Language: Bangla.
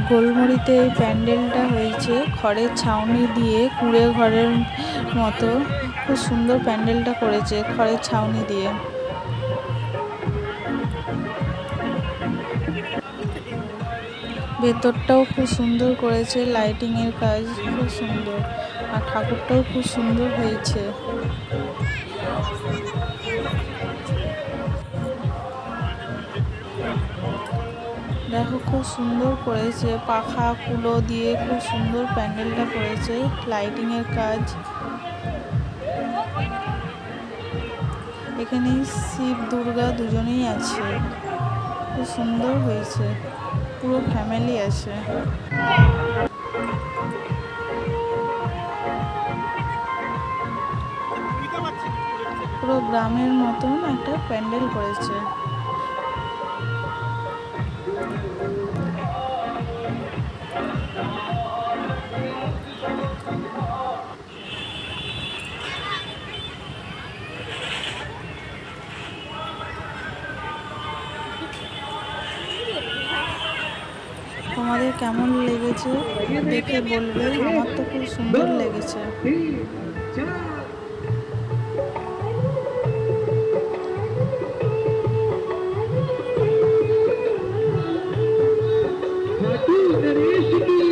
গোলমরিতে এই প্যান্ডেলটা হয়েছে খড়ের ছাউনি দিয়ে, কুঁড়ে ঘরের মতো। খুব সুন্দর প্যান্ডেলটা করেছে খড়ের ছাউনি দিয়ে। ভেতরটাও খুব সুন্দর করেছে, লাইটিং এর কাজ খুব সুন্দর, আর ঠাকুরটাও খুব সুন্দর হয়েছে। দেখো খুব সুন্দর করেছে, পাখা কুলো দিয়ে খুব সুন্দর প্যান্ডেলটা করেছে, লাইটিং এর কাজ। এখানে শিব দুর্গা দুজনেই আছে, খুব সুন্দর হয়েছে, পুরো ফ্যামিলি আছে। পুরো গ্রামের মতন একটা প্যান্ডেল করেছে। তোমাদের কেমন লেগেছে দেখে বলবে, আমার তো খুব সুন্দর লেগেছে। गणेश की